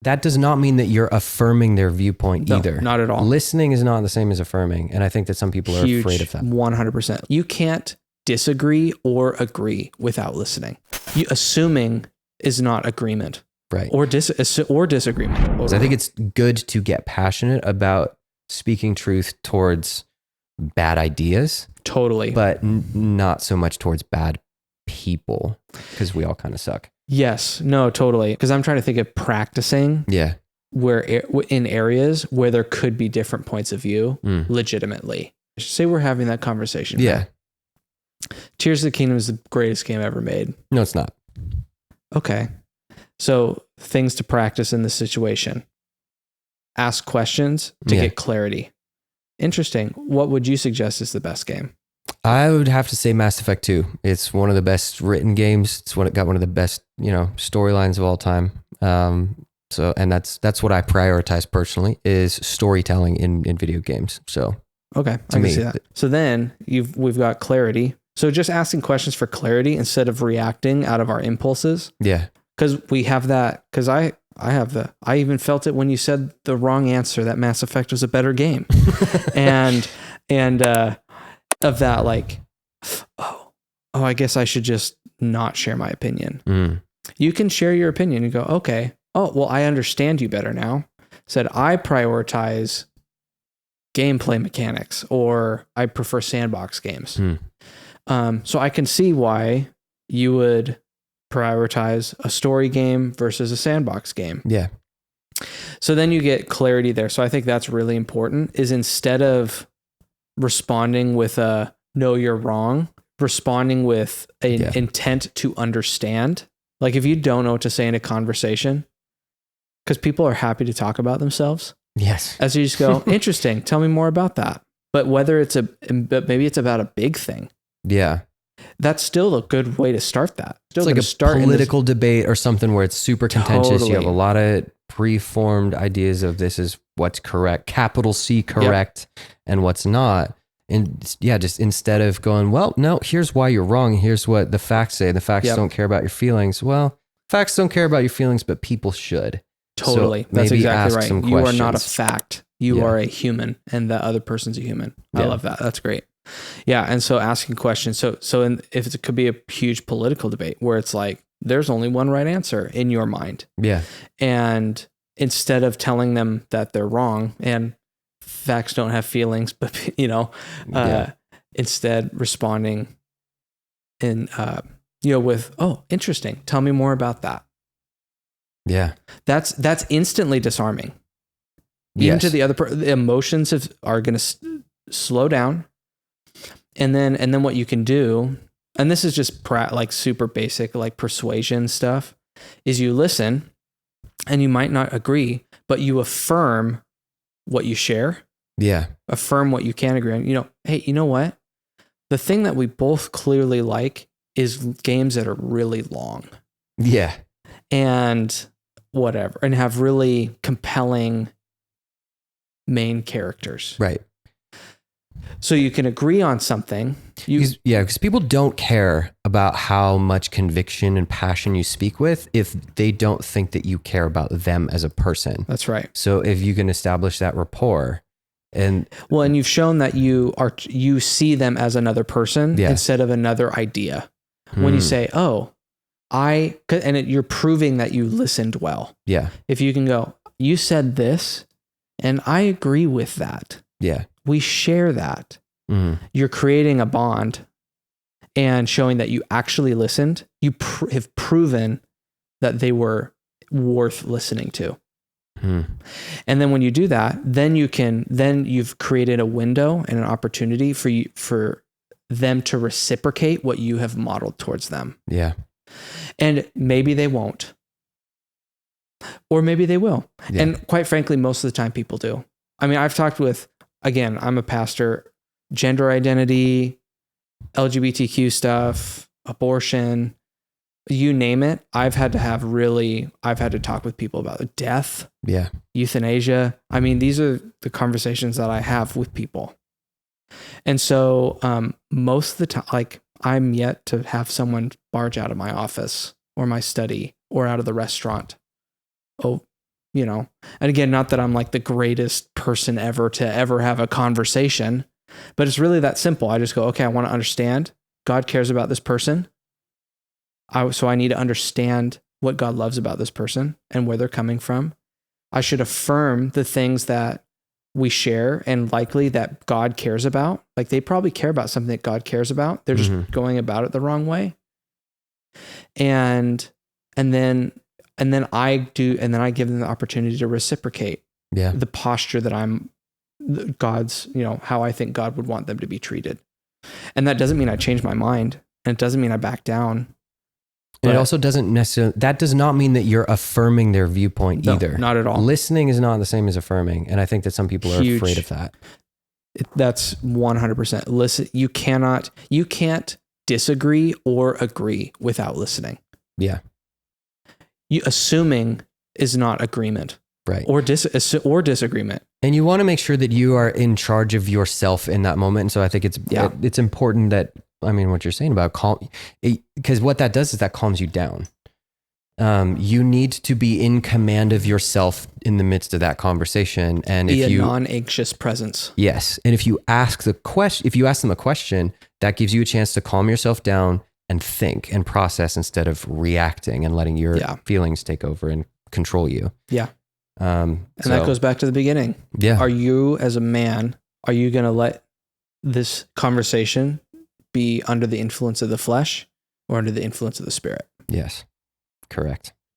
that does not mean that you're affirming their viewpoint No, either. not at all. Listening is not the same as affirming. And I think that some people are afraid of that. 100%. You can't disagree or agree without listening. Assuming is not agreement. Right. Or disagreement. 'Cause I think it's good to get passionate about speaking truth towards bad ideas. Totally. But not so much towards bad people, because we all kind of suck. Yes. No, totally. Because I'm trying to think of practicing. Yeah. Where in areas where there could be different points of view legitimately. Say we're having that conversation. Yeah. Tears of the Kingdom is the greatest game ever made. No, it's not. Okay. So things to practice in this situation. Ask questions to get clarity. Interesting. What would you suggest is the best game? I would have to say Mass Effect 2. It's one of the best written games. It's got one of the best, storylines of all time. And that's what I prioritize personally is storytelling in video games. So okay, I can see that. So then we've got clarity. So just asking questions for clarity instead of reacting out of our impulses. Yeah. Because we have that. Because I even felt it when you said the wrong answer that Mass Effect was a better game, and of that like, I guess I should just not share my opinion. You can share your opinion and go, okay. Oh, well, I understand you better now. Said I prioritize gameplay mechanics, or I prefer sandbox games. So I can see why you would prioritize a story game versus a sandbox game. Yeah. So then you get clarity there. So I think that's really important, is instead of responding with a no, you're wrong, responding with an intent to understand. Like if you don't know what to say in a conversation, because people are happy to talk about themselves. Yes. As you just go, interesting, tell me more about that. But maybe it's about a big thing. Yeah. That's still a good way to start that. Still it's like a political debate or something where it's super contentious. Totally. You have a lot of preformed ideas of this is what's correct, capital C correct, and what's not. And just instead of going, well, no, here's why you're wrong. Here's what the facts say. The facts don't care about your feelings. Well, facts don't care about your feelings, but people should. Totally. So that's exactly right. You are not a questions. fact. You are a human, and the other person's a human. I love that. That's great. Yeah. And so asking questions. So if it could be a huge political debate where it's like, there's only one right answer in your mind. Yeah. And instead of telling them that they're wrong and facts don't have feelings, but instead responding in, with, oh, interesting. Tell me more about that. Yeah. That's instantly disarming. Even to the other the emotions are going to slow down. And then what you can do, and this is just like super basic, like persuasion stuff, is you listen and you might not agree, but you affirm what you share. Yeah. Affirm what you can agree on. Hey, you know what? The thing that we both clearly like is games that are really long. Yeah. And whatever, and have really compelling main characters. Right. So you can agree on something. Because people don't care about how much conviction and passion you speak with if they don't think that you care about them as a person. That's right. So if you can establish that rapport and you've shown that you see them as another person instead of another idea. When you say, oh, you're proving that you listened well. Yeah. If you can go, you said this and I agree with that. Yeah. We share that. You're creating a bond and showing that you actually listened. You have proven that they were worth listening to. And then when you do that, then you've created a window and an opportunity for them to reciprocate what you have modeled towards them. Yeah. And maybe they won't. Or maybe they will. Yeah. And quite frankly, most of the time people do. I mean, I've talked with, again, I'm a pastor, gender identity, LGBTQ stuff, abortion, you name it. I've had to talk with people about death, euthanasia. I mean, these are the conversations that I have with people. And so most of the time, like I'm yet to have someone barge out of my office or my study or out of the restaurant. Oh, And again, not that I'm like the greatest person ever to ever have a conversation, but it's really that simple. I just go, okay, I want to understand God cares about this person. So I need to understand what God loves about this person and where they're coming from. I should affirm the things that we share and likely that God cares about. Like they probably care about something that God cares about. They're just going about it the wrong way. And then I give them the opportunity to reciprocate the posture that I'm God's, how I think God would want them to be treated. And that doesn't mean I change my mind, and it doesn't mean I back down. And it also doesn't necessarily, that does not mean that you're affirming their viewpoint either. Not at all. Listening is not the same as affirming. And I think that some people are afraid of that. That's 100%. Listen, you can't disagree or agree without listening. Yeah. Assuming is not agreement. Right. Or disagreement. And you want to make sure that you are in charge of yourself in that moment. And so I think it's important that, what you're saying about because what that does is that calms you down. You need to be in command of yourself in the midst of that conversation. And be a non-anxious presence. Yes. And if you ask them a question, that gives you a chance to calm yourself down and think and process instead of reacting and letting your feelings take over and control you. Yeah. And that goes back to the beginning. Yeah. Are you, as a man, are you going to let this conversation be under the influence of the flesh or under the influence of the spirit? Yes. Correct.